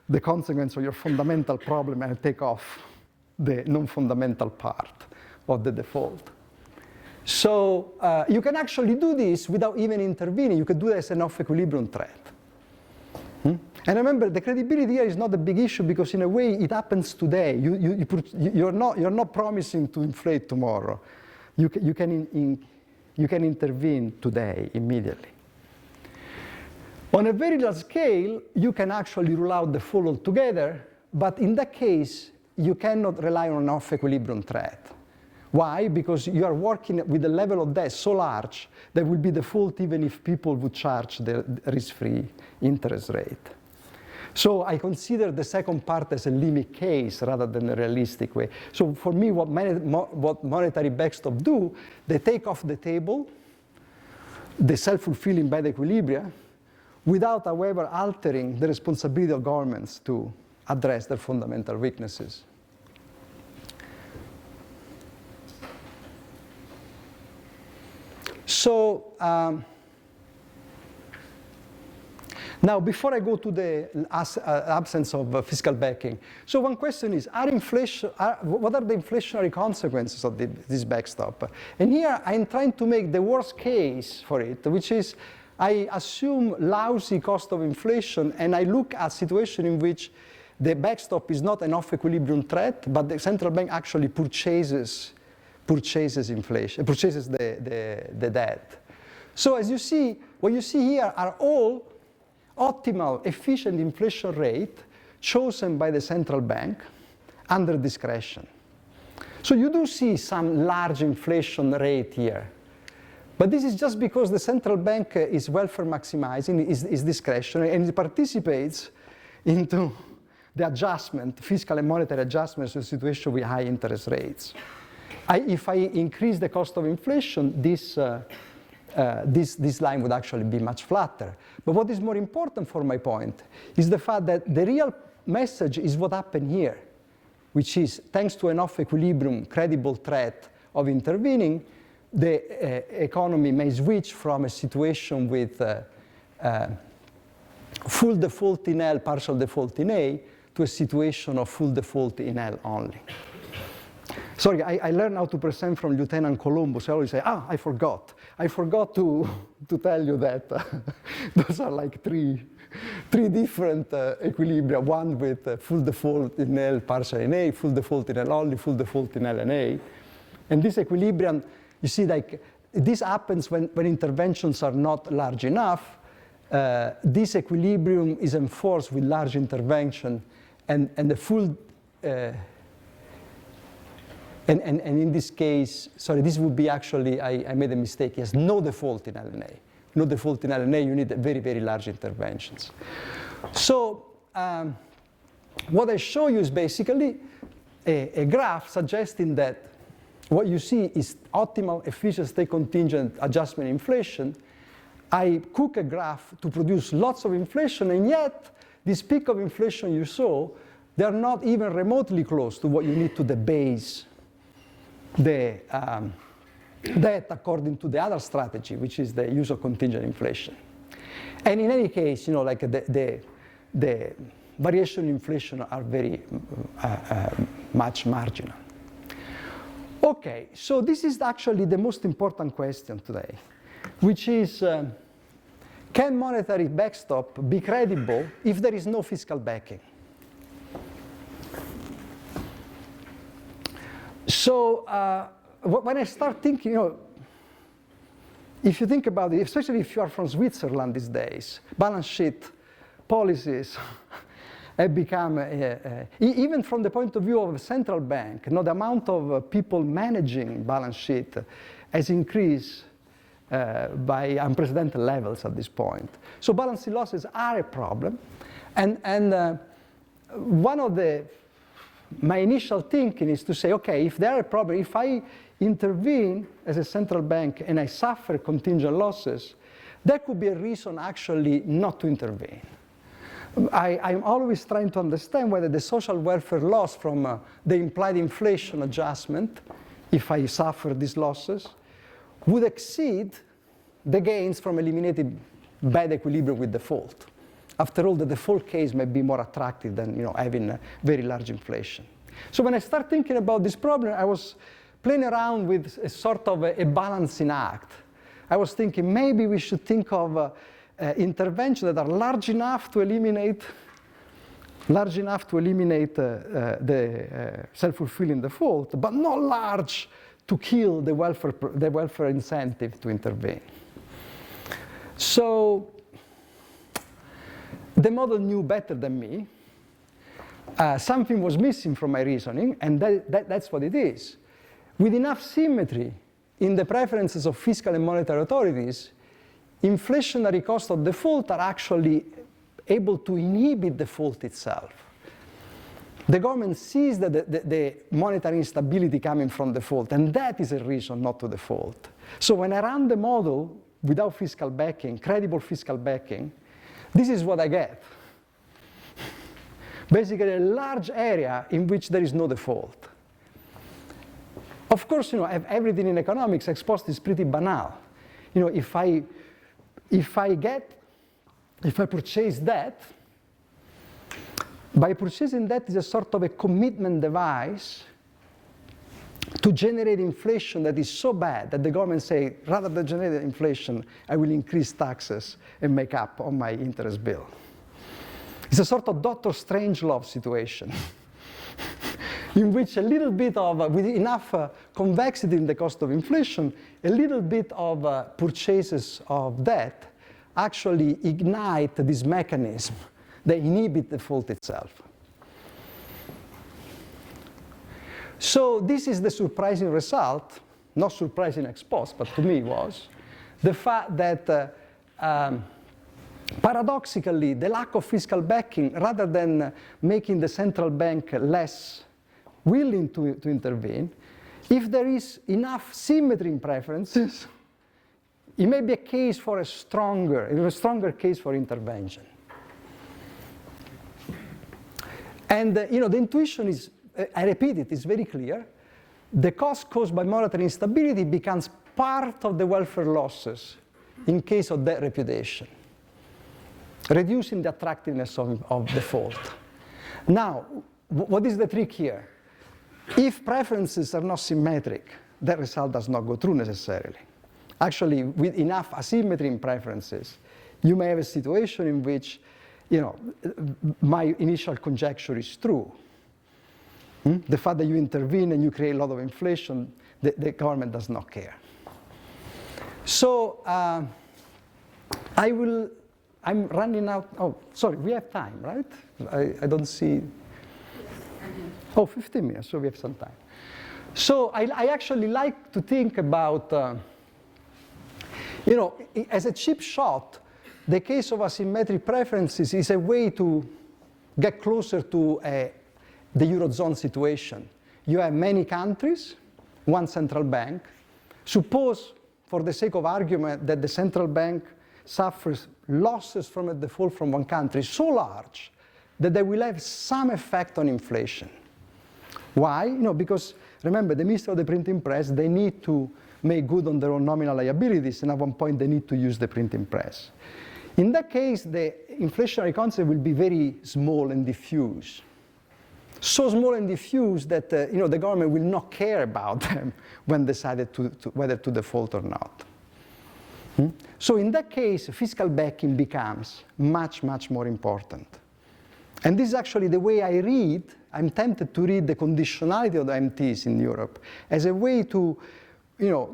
the consequence of your fundamental problem and take off the non-fundamental part of the default. So you can actually do this without even intervening. You could do this as an off-equilibrium threat. And remember, the credibility here is not a big issue because in a way it happens today. You're not promising to inflate tomorrow. You can intervene today, immediately. On a very large scale, you can actually rule out the fall altogether, but in that case, you cannot rely on an off-equilibrium threat. Why? Because you are working with a level of debt so large that will be default even if people would charge the risk-free interest rate. So I consider the second part as a limit case rather than a realistic way. So for me, what monetary backstop do, they take off the table the self-fulfilling bad equilibria without, however, altering the responsibility of governments to address their fundamental weaknesses. So now, before I go to the absence of fiscal backing, so one question is, what are the inflationary consequences of this backstop? And here I'm trying to make the worst case for it, which is I assume lousy cost of inflation, and I look at a situation in which the backstop is not an off-equilibrium threat, but the central bank actually purchases inflation, purchases the debt. So as you see, what you see here are all optimal, efficient inflation rate chosen by the central bank under discretion. So you do see some large inflation rate here. But this is just because the central bank is welfare maximizing, is discretionary, and it participates into the adjustment, fiscal and monetary adjustments to a situation with high interest rates. If I increase the cost of inflation, this line would actually be much flatter. But what is more important for my point is the fact that the real message is what happened here, which is thanks to an off-equilibrium credible threat of intervening, the economy may switch from a situation with full default in L, partial default in A, to a situation of full default in L only. Sorry, I learned how to present from Lieutenant Columbo, so I always say, I forgot. I forgot to tell you that those are like three different equilibria, one with full default in L, partial in A, full default in L only, full default in L and A. And this equilibrium, you see, like this happens when interventions are not large enough. This equilibrium is enforced with large intervention, and the full and in this case, sorry, this would be actually, I made a mistake. Yes, no default in LNA. No default in LNA, you need very, very large interventions. So what I show you is basically a graph suggesting that what you see is optimal, efficient, state contingent adjustment inflation. I cook a graph to produce lots of inflation, and yet this peak of inflation you saw, they are not even remotely close to what you need to debase the debt according to the other strategy, which is the use of contingent inflation. And in any case, like the variation in inflation are very much marginal. Okay, so this is actually the most important question today, which is, can monetary backstop be credible if there is no fiscal backing? So when I start thinking, if you think about it, especially if you are from Switzerland these days, balance sheet policies have become, even from the point of view of a central bank, the amount of people managing balance sheet has increased by unprecedented levels at this point. So balance sheet losses are a problem. And one of my initial thinking is to say, okay, if they are a problem, if I intervene as a central bank and I suffer contingent losses, that could be a reason actually not to intervene. I'm always trying to understand whether the social welfare loss from the implied inflation adjustment, if I suffer these losses, would exceed the gains from eliminating bad equilibrium with default. After all, the default case may be more attractive than having very large inflation. So when I start thinking about this problem, I was playing around with a sort of a balancing act. I was thinking maybe we should think of interventions that are large enough to eliminate the self-fulfilling default, but not large to kill the welfare incentive to intervene. So the model knew better than me. Something was missing from my reasoning, and that's what it is. With enough symmetry in the preferences of fiscal and monetary authorities, inflationary costs of default are actually able to inhibit default itself. The government sees the monetary instability coming from default, and that is a reason not to default. So when I run the model without fiscal backing, credible fiscal backing, this is what I get. Basically, a large area in which there is no default. Of course, everything in economics ex post is pretty banal. If I purchase debt, by purchasing debt is a sort of a commitment device to generate inflation that is so bad that the government say, rather than generate inflation, I will increase taxes and make up on my interest bill. It's a sort of Dr. Strangelove situation in which a little bit of, with enough convexity in the cost of inflation, a little bit of purchases of debt actually ignite this mechanism that inhibit default itself. So this is the surprising result, not surprising ex post, but to me was, the fact that paradoxically, the lack of fiscal backing, rather than making the central bank less willing to intervene, if there is enough symmetry in preferences, it may be a case for a stronger case for intervention. And the intuition is, I repeat it, is very clear. The cost caused by monetary instability becomes part of the welfare losses in case of debt repudiation, reducing the attractiveness of default. Now, what is the trick here? If preferences are not symmetric, that result does not go through necessarily. Actually, with enough asymmetry in preferences, you may have a situation in which, my initial conjecture is true. The fact that you intervene and you create a lot of inflation, the government does not care. So I'm running out. Oh, sorry, we have time, right? I don't see. Oh, 15 minutes, so we have some time. So I actually like to think about, as a cheap shot, the case of asymmetric preferences is a way to get closer to the Eurozone situation. You have many countries, one central bank. Suppose, for the sake of argument, that the central bank suffers losses from a default from one country so large that they will have some effect on inflation. Why? Because remember, the Minister of the Printing Press, they need to make good on their own nominal liabilities, and at one point they need to use the printing press. In that case, the inflationary concept will be very small and diffuse. So small and diffuse that the government will not care about them when decided whether to default or not. So in that case, fiscal backing becomes much, much more important. And this is actually the way I'm tempted to read the conditionality of the MTs in Europe as a way to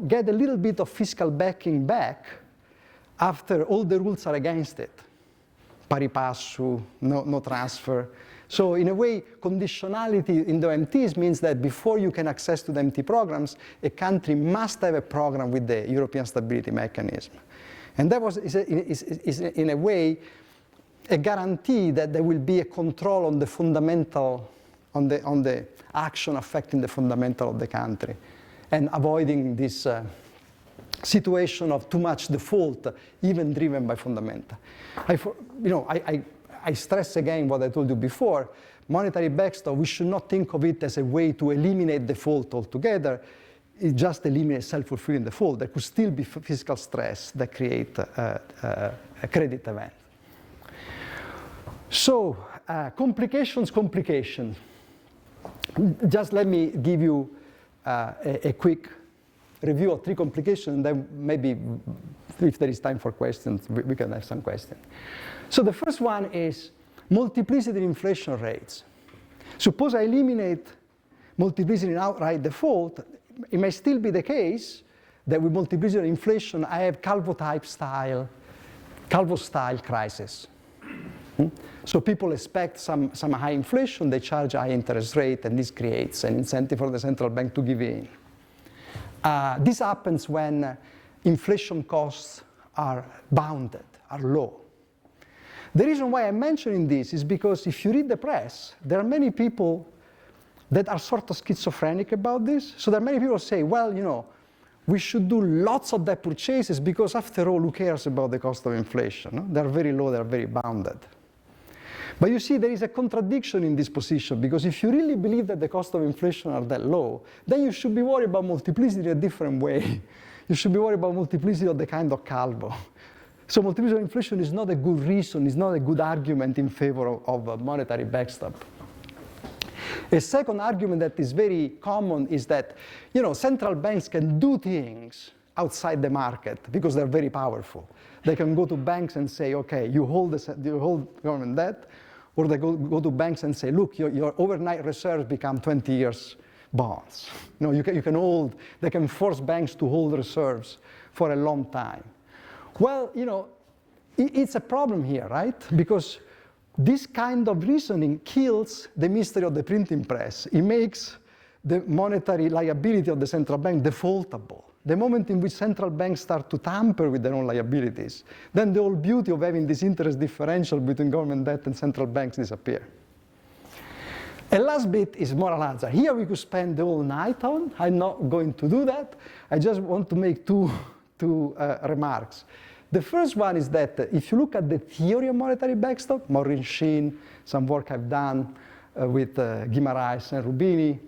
get a little bit of fiscal backing back after all the rules are against it. Pari passu, no transfer. So in a way, conditionality in the MTs means that before you can access to the MT programs, a country must have a program with the European Stability Mechanism. And that is in a way a guarantee that there will be a control on the fundamental, on the action affecting the fundamental of the country, and avoiding this situation of too much default, even driven by fundamental. I stress again what I told you before, monetary backstop, we should not think of it as a way to eliminate default altogether. It just eliminates self-fulfilling default. There could still be fiscal stress that create a credit event. So, complications. Just let me give you a quick review of 3 complications, and then maybe if there is time for questions, we can have some questions. So the first one is multiplicity in inflation rates. Suppose I eliminate multiplicity in outright default, it may still be the case that with multiplicity in inflation, I have Calvo-style crisis. So people expect some high inflation, they charge high interest rate, and this creates an incentive for the central bank to give in. This happens when inflation costs are bounded, are low. The reason why I'm mentioning this is because if you read the press, there are many people that are sort of schizophrenic about this. So there are many people who say, well, we should do lots of debt purchases because after all, who cares about the cost of inflation? No? They're very low, they're very bounded. But you see, there is a contradiction in this position, because if you really believe that the cost of inflation are that low, then you should be worried about multiplicity in a different way. You should be worried about multiplicity of the kind of Calvo. So multiplicity of inflation is not a good reason, is not a good argument in favor of a monetary backstop. A second argument that is very common is that central banks can do things outside the market because they're very powerful. They can go to banks and say, okay, you hold government debt, or they go to banks and say, look, your overnight reserves become 20 years bonds. You can hold, they can force banks to hold reserves for a long time. Well, it's a problem here, right? Because this kind of reasoning kills the mystery of the printing press. It makes the monetary liability of the central bank defaultable. The moment in which central banks start to tamper with their own liabilities, then the whole beauty of having this interest differential between government debt and central banks disappear. A last bit is moral hazard. Here we could spend the whole night on. I'm not going to do that. I just want to make two remarks. The first one is that if you look at the theory of monetary backstop, Maureen Sheen, some work I've done with Guimarães and Rubini,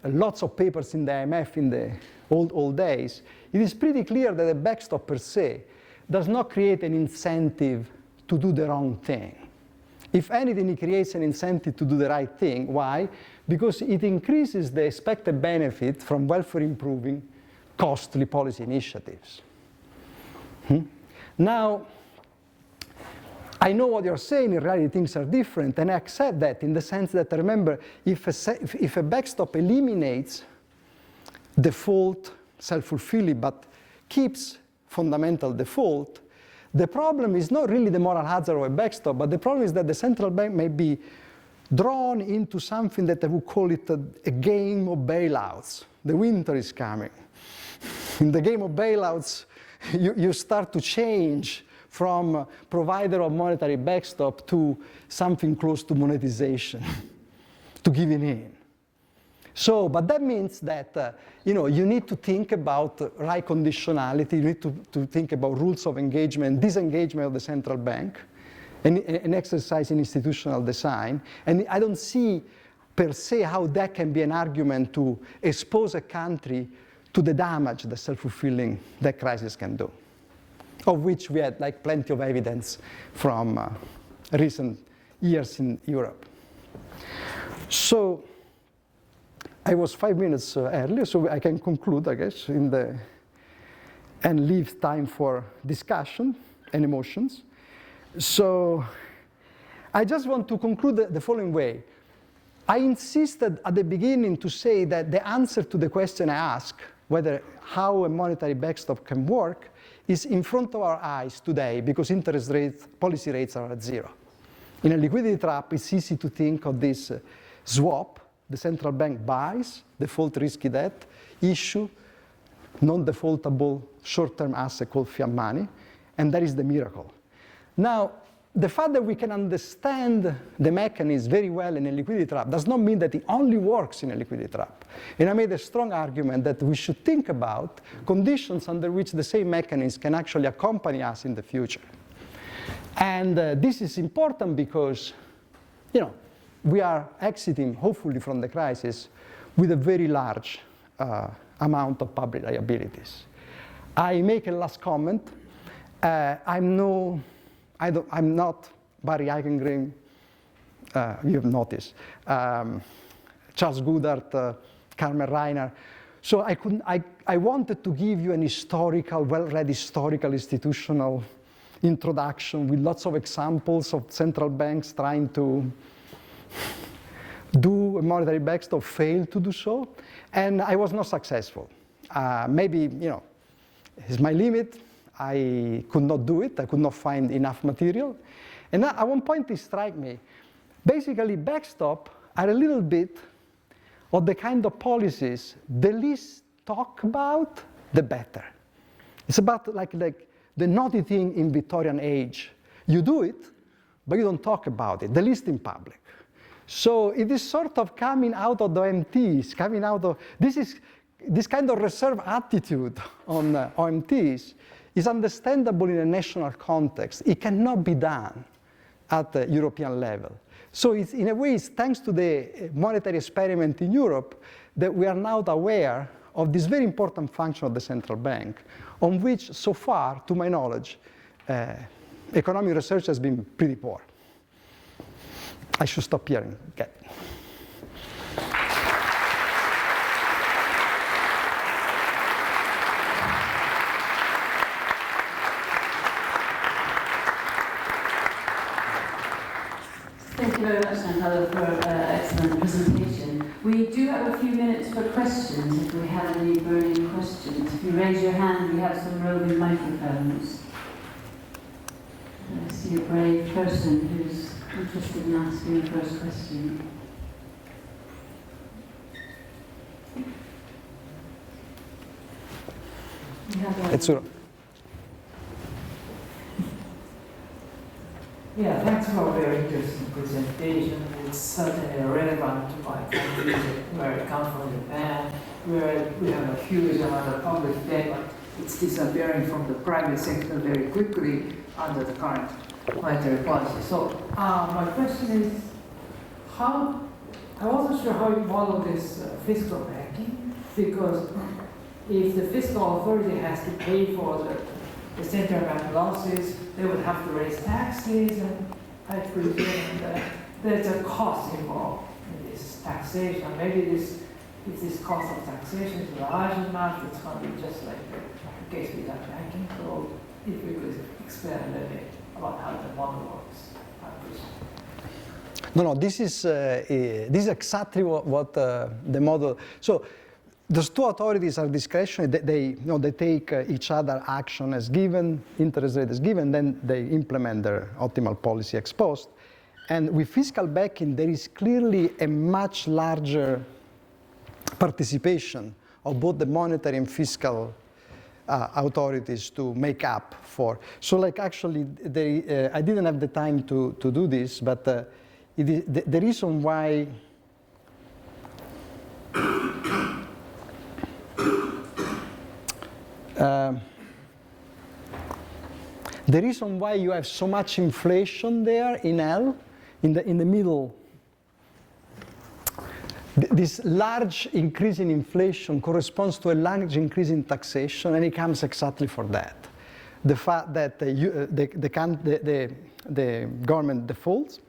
lots of papers in the IMF in the old days, it is pretty clear that a backstop per se does not create an incentive to do the wrong thing. If anything, it creates an incentive to do the right thing. Why? Because it increases the expected benefit from welfare improving costly policy initiatives. Now, I know what you're saying, in reality things are different, and I accept that in the sense that, remember, if a backstop eliminates default, self-fulfilling, but keeps fundamental default, the problem is not really the moral hazard of a backstop, but the problem is that the central bank may be drawn into something that I would call it a game of bailouts. The winter is coming. In the game of bailouts, you start to change from provider of monetary backstop to something close to monetization, to giving in. So, but that means that you need to think about right conditionality, you need to think about rules of engagement, disengagement of the central bank, and an exercise in institutional design. And I don't see per se how that can be an argument to expose a country to the damage that self-fulfilling debt crisis can do. of which we had like plenty of evidence from recent years in Europe. So I was 5 minutes early, so I can conclude, I guess, and leave time for discussion and emotions. So I just want to conclude the following way. I insisted at the beginning to say that the answer to the question I asked, whether how a monetary backstop can work, is in front of our eyes today because interest rates, policy rates are at zero. In a liquidity trap, it's easy to think of this swap. The central bank buys default risky debt, issue non-defaultable short-term asset called fiat money, and that is the miracle. Now, the fact that we can understand the mechanism very well in a liquidity trap does not mean that it only works in a liquidity trap. And I made a strong argument that we should think about conditions under which the same mechanism can actually accompany us in the future. And this is important because, we are exiting, hopefully, from the crisis with a very large amount of public liabilities. I make a last comment. I'm not Barry Eichengreen, you have noticed, Charles Goodhart, Carmen Reiner. So I wanted to give you an historical, well-read historical institutional introduction with lots of examples of central banks trying to do a monetary backstop, failed to do so, and I was not successful. Maybe, it's my limit. I could not do it. I could not find enough material. And at one point it struck me. Basically, backstop are a little bit of the kind of policies the least talk about, the better. It's about like the naughty thing in Victorian age. You do it, but you don't talk about it, the least in public. So it is sort of coming out of the OMTs, coming out of, this kind of reserve attitude on OMTs is understandable in a national context. It cannot be done at the European level. So it's, in a way, it's thanks to the monetary experiment in Europe that we are now aware of this very important function of the central bank, on which, so far, to my knowledge, economic research has been pretty poor. I should stop here. Okay. Thank you very much, Giancarlo, for an excellent presentation. We do have a few minutes for questions, if we have any burning questions. If you raise your hand, we have some roving microphones. I see a brave person who's interested in asking the first question. Yeah, thanks for a very interesting presentation. It's certainly relevant to my country, where I come from, Japan, where we have a huge amount of public debt, but it's disappearing from the private sector very quickly under the current monetary policy. So my question is, I wasn't sure how you model this fiscal banking, because if the fiscal authority has to pay for the central bank losses, they would have to raise taxes, and I presume that there's a cost involved in this taxation. Maybe if this cost of taxation is large enough, it's going to be just like the case with that banking. So if you could explain a little bit about how the model works. No, this is exactly what the model. So those two authorities are discretionary. They take each other action as given, interest rate as given, then they implement their optimal policy ex post. And with fiscal backing, there is clearly a much larger participation of both the monetary and fiscal authorities to make up for. So, like, actually, I didn't have the time to do this, but the reason why the reason why you have so much inflation there in L, in the middle, this large increase in inflation corresponds to a large increase in taxation, and it comes exactly for that. the fact that the government defaults,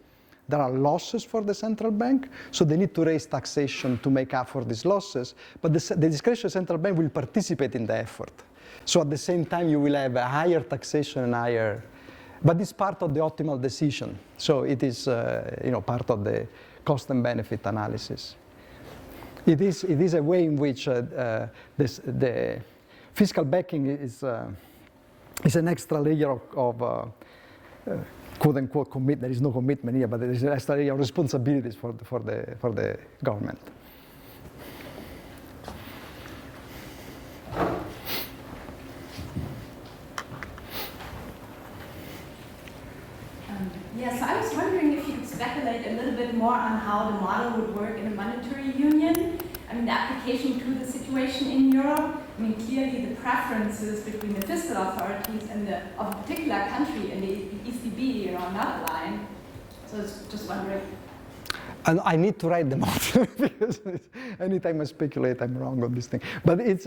there are losses for the central bank, so they need to raise taxation to make up for these losses, but the discretionary central bank will participate in the effort. So at the same time, you will have a higher taxation and higher, but it's part of the optimal decision. So it is part of the cost and benefit analysis. It is a way in which the fiscal backing is an extra layer of quote-unquote commitment. There is no commitment here, but there is an extra layer of responsibilities for the government. Yes, I was wondering if you could speculate a little bit more on how the model would work in a monetary union. I mean, the application to the situation in Europe. I mean, clearly the preferences between the fiscal authorities and of a particular country and the ECB, are not aligned. So I was just wondering. And I need to write them out because anytime I speculate, I'm wrong on this thing. But it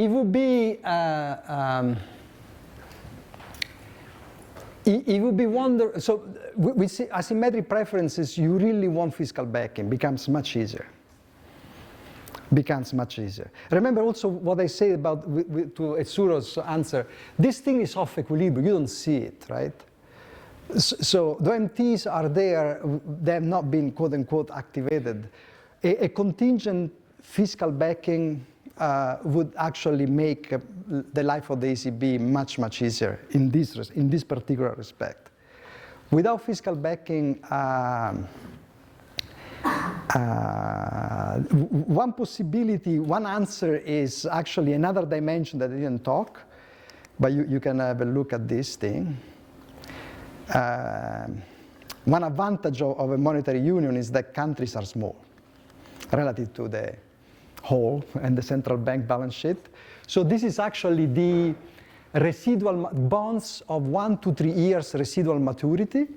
would be so we see asymmetric preferences. You really want fiscal backing, becomes much easier. Remember also what I said about to Etsuro's answer. This thing is off equilibrium. You don't see it, right? So the MTs are there. They have not been quote unquote activated. A contingent fiscal backing would actually make the life of the ECB much, much easier in this particular respect. Without fiscal backing, one possibility, one answer is actually another dimension that I didn't talk, but you can have a look at this thing. One advantage of a monetary union is that countries are small relative to the whole and the central bank balance sheet. So this is actually the residual bonds of 1 to 3 years residual maturity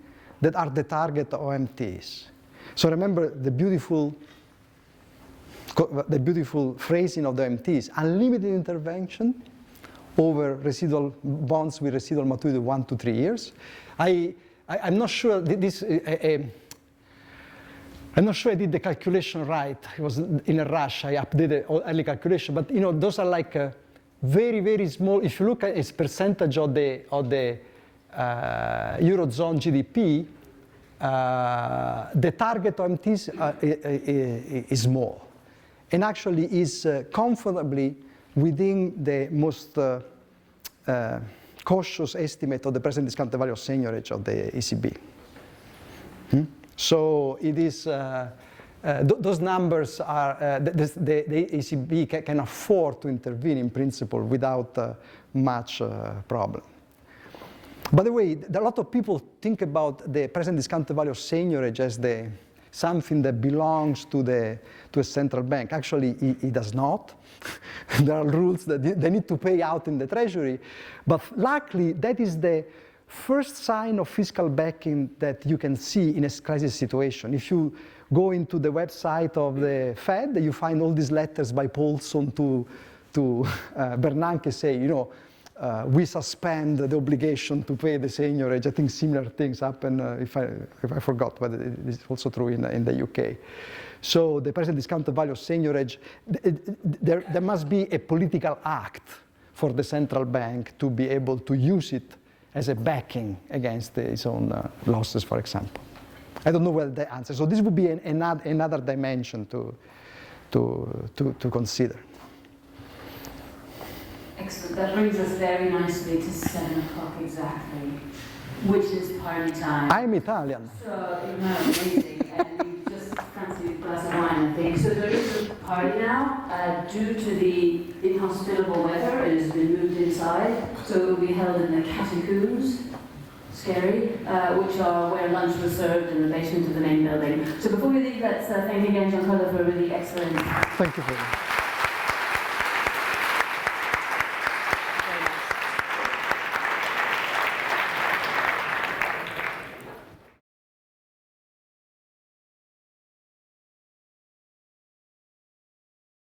that are the target of MTs. So remember the beautiful phrasing of the MTs, unlimited intervention over residual bonds with residual maturity 1 to 3 years. I'm not sure this. I'm not sure I did the calculation right. It was in a rush. I updated early calculation, but those are like very, very small. If you look at its percentage of the Eurozone GDP, the target of MTs is small, and actually is comfortably within the most cautious estimate of the present discounted value of seigniorage of the ECB. So it is, those numbers are, the ECB can afford to intervene in principle without much problem. By the way, a lot of people think about the present discounted value of seigniorage as something that belongs to a central bank. Actually, it does not. There are rules that they need to pay out in the treasury. But luckily, that is the first sign of fiscal backing that you can see in a crisis situation. If you go into the website of the Fed, you find all these letters by Paulson to Bernanke saying, we suspend the obligation to pay the seigniorage. I think similar things happen, if I forgot, but it is also true in the UK. So the present discounted value of seigniorage, there must be a political act for the central bank to be able to use it as a backing against its own losses, for example. I don't know whether the answer. So this would be another dimension to consider. Excellent. That brings us very nicely to 7 o'clock exactly, which is party time. I'm Italian. So, amazing. And you just fancy a glass of wine, I think. So there is a party now. Due to the inhospitable weather, it has been moved inside. So it will be held in the catacombs, scary, which are where lunch was served in the basement of the main building. So before we leave, let's thank again Giancarlo for a really excellent. Thank you for that.